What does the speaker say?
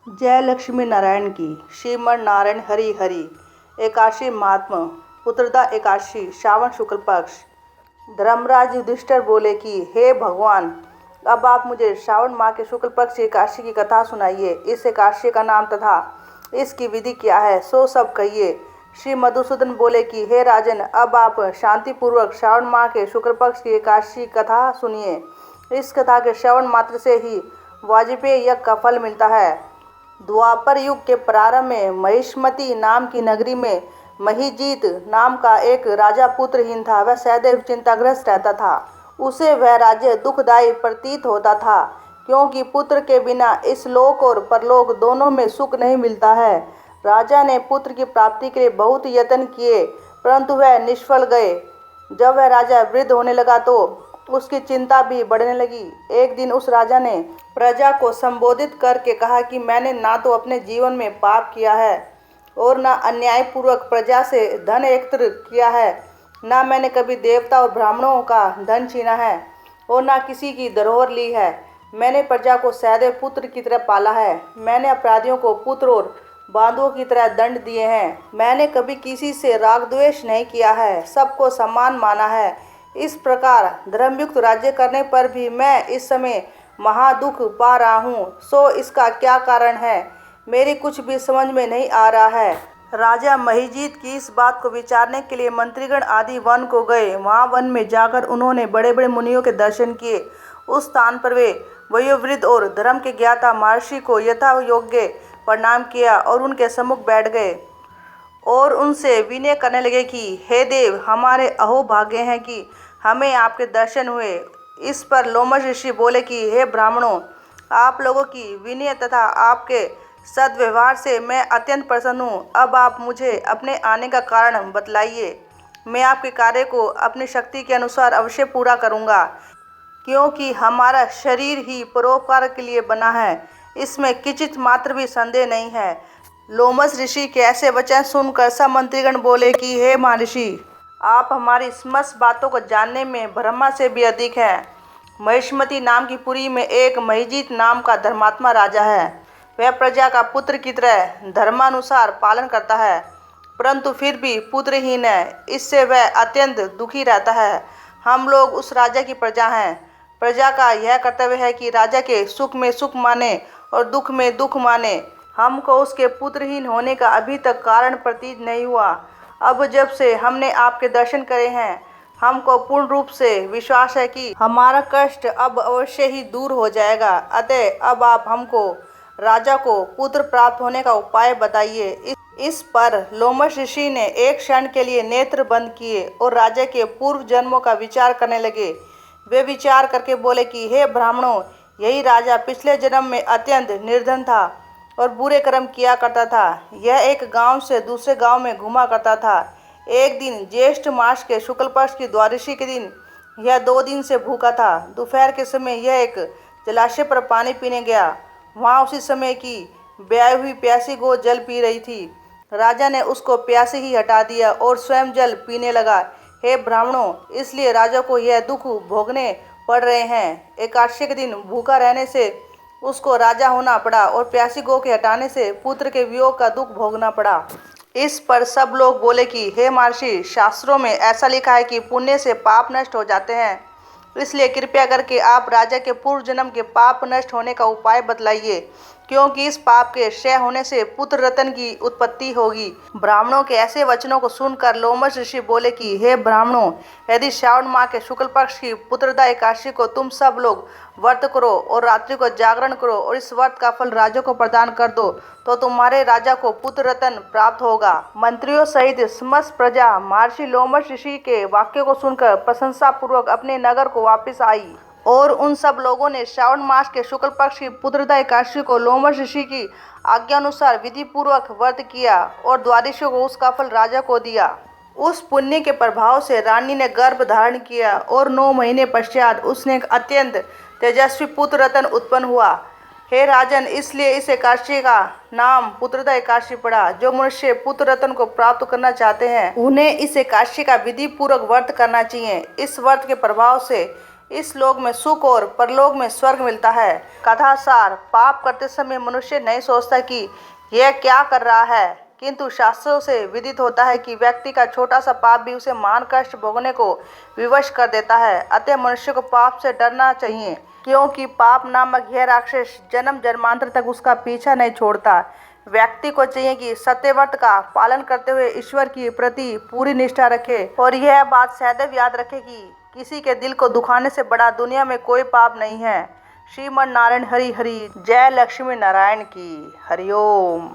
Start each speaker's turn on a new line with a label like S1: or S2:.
S1: जय लक्ष्मी नारायण की। श्रीमन नारायण हरि हरि। एकादशी महात्मा। पुत्रदा एकादशी, श्रावण शुक्ल पक्ष। धर्मराज युधिष्ठिर बोले कि हे भगवान, अब आप मुझे श्रावण माह के शुक्ल पक्ष की एकादशी की कथा सुनाइए। इस एकादशी का नाम तथा इसकी विधि क्या है, सो सब कहिए। श्री मधुसूदन बोले कि हे राजन, अब आप शांतिपूर्वक श्रावण माह के शुक्ल पक्ष की एकादशी कथा सुनिए। इस कथा के श्रवण मात्र से ही वाजपेय यज्ञ का फल मिलता है। द्वापर युग के प्रारंभ में महिष्मती नाम की नगरी में महीजीत नाम का एक राजा पुत्रहीन था। वह सदैव चिंताग्रस्त रहता था। उसे वह राज्य दुखदायी प्रतीत होता था, क्योंकि पुत्र के बिना इस लोक और परलोक दोनों में सुख नहीं मिलता है। राजा ने पुत्र की प्राप्ति के लिए बहुत यत्न किए, परंतु वह निष्फल गए। जब वह राजा वृद्ध होने लगा तो उसकी चिंता भी बढ़ने लगी। एक दिन उस राजा ने प्रजा को संबोधित करके कहा कि मैंने ना तो अपने जीवन में पाप किया है और ना अन्यायपूर्वक प्रजा से धन एकत्र किया है। ना मैंने कभी देवता और ब्राह्मणों का धन छीना है और ना किसी की धरोहर ली है। मैंने प्रजा को सदैव पुत्र की तरह पाला है। मैंने अपराधियों को पुत्र और बांधुओं की तरह दंड दिए हैं। मैंने कभी किसी से राग द्वेष नहीं किया है, सबको सम्मान माना है। इस प्रकार धर्मयुक्त राज्य करने पर भी मैं इस समय महादुख पा रहा हूँ। सो इसका क्या कारण है, मेरी कुछ भी समझ में नहीं आ रहा है। राजा महीजीत की इस बात को विचारने के लिए मंत्रीगण आदि वन को गए। वहाँ वन में जाकर उन्होंने बड़े बड़े मुनियों के दर्शन किए। उस स्थान पर वे वयोवृद्ध और धर्म के ज्ञाता महर्षि को यथा योग्य प्रणाम किया और उनके सम्मुख बैठ गए और उनसे विनय करने लगे कि हे देव, हमारे अहोभाग्य हैं कि हमें आपके दर्शन हुए। इस पर लोमश ऋषि बोले कि हे ब्राह्मणों, आप लोगों की विनय तथा आपके सद्व्यवहार से मैं अत्यंत प्रसन्न हूँ। अब आप मुझे अपने आने का कारण बतलाइए। मैं आपके कार्य को अपनी शक्ति के अनुसार अवश्य पूरा करूँगा, क्योंकि हमारा शरीर ही परोपकार के लिए बना है, इसमें किंचित मात्र भी संदेह नहीं है। लोमस ऋषि के ऐसे वचन सुनकर सब मंत्रीगण बोले कि हे महर्षि, आप हमारी समस्त बातों को जानने में ब्रह्मा से भी अधिक हैं। महिष्मती नाम की पुरी में एक महीजीत नाम का धर्मात्मा राजा है। वह प्रजा का पुत्र की तरह धर्मानुसार पालन करता है, परंतु फिर भी पुत्रहीन है। इससे वह अत्यंत दुखी रहता है। हम लोग उस राजा की प्रजा हैं। प्रजा का यह कर्तव्य है कि राजा के सुख में सुख माने और दुख में दुख माने। हमको उसके पुत्रहीन होने का अभी तक कारण प्रतीत नहीं हुआ। अब जब से हमने आपके दर्शन करे हैं, हमको पूर्ण रूप से विश्वास है कि हमारा कष्ट अब अवश्य ही दूर हो जाएगा। अतः अब आप हमको राजा को पुत्र प्राप्त होने का उपाय बताइए। इस पर लोमश ऋषि ने एक क्षण के लिए नेत्र बंद किए और राजा के पूर्व जन्मों का विचार करने लगे। वे विचार करके बोले कि हे ब्राह्मणों, यही राजा पिछले जन्म में अत्यंत निर्धन था और बुरे कर्म किया करता था। यह एक गांव से दूसरे गांव में घुमा करता था। एक दिन ज्येष्ठ मास के शुक्ल पक्ष की द्वादशी के दिन यह 2 दिन से भूखा था। दोपहर के समय यह एक जलाशय पर पानी पीने गया। वहाँ उसी समय की ब्याई हुई प्यासी गौ जल पी रही थी। राजा ने उसको प्यासे ही हटा दिया और स्वयं जल पीने लगा। हे ब्राह्मणों, इसलिए राजा को यह दुख भोगने पड़ रहे हैं। एकादशी के दिन भूखा रहने से उसको राजा होना पड़ा और प्यासी गौ के हटाने से पुत्र के वियोग का दुख भोगना पड़ा। इस पर सब लोग बोले कि हे महर्षि, शास्त्रों में ऐसा लिखा है कि पुण्य से पाप नष्ट हो जाते हैं, इसलिए कृपया करके आप राजा के पूर्व जन्म के पाप नष्ट होने का उपाय बतलाइए, क्योंकि इस पाप के क्षय होने से पुत्र रत्न की उत्पत्ति होगी। ब्राह्मणों के ऐसे वचनों को सुनकर लोमश ऋषि बोले कि हे ब्राह्मणों, यदि श्रावण माह के शुक्ल पक्ष की पुत्रदा एकादशी को तुम सब लोग व्रत करो और रात्रि को जागरण करो और इस व्रत का फल राजा को प्रदान कर दो, तो तुम्हारे राजा को पुत्र रत्न प्राप्त होगा। मंत्रियों सहित समस्त प्रजा महर्षि लोमश ऋषि के वाक्यों को सुनकर प्रशंसा पूर्वक अपने नगर को वापस आई और उन सब लोगों ने श्रावण मास के शुक्ल पक्ष की पुत्रदा एकादशी को लोमश ऋषि की आज्ञानुसार विधि पूर्वक व्रत किया और द्वादशी को उसका फल राजा को दिया। उस पुण्य के प्रभाव से रानी ने गर्भ धारण किया और 9 महीने पश्चात उसने एक अत्यंत तेजस्वी पुत्र रत्न उत्पन्न हुआ। हे राजन, इसलिए इस एकादशी का नाम पुत्रदा एकादशी पड़ा। जो मनुष्य पुत्र रत्न को प्राप्त करना चाहते हैं, उन्हें इस एकादशी का विधि पूर्वक व्रत करना चाहिए। इस व्रत के प्रभाव से इस लोक में सुख और परलोक में स्वर्ग मिलता है। कथा सार, पाप करते समय मनुष्य नहीं सोचता कि यह क्या कर रहा है, किंतु शास्त्रों से विदित होता है कि व्यक्ति का छोटा सा पाप भी उसे महान कष्ट भोगने को विवश कर देता है। अतः मनुष्य को पाप से डरना चाहिए, क्योंकि पाप नामक यह राक्षस जन्म जन्मांतर तक उसका पीछा नहीं छोड़ता। व्यक्ति को चाहिए कि सत्यव्रत का पालन करते हुए ईश्वर की प्रति पूरी निष्ठा रखे और यह बात सदैव याद रखे कि किसी के दिल को दुखाने से बड़ा दुनिया में कोई पाप नहीं है। श्रीमन नारायण हरि हरि। जय लक्ष्मी नारायण की। हरिओम।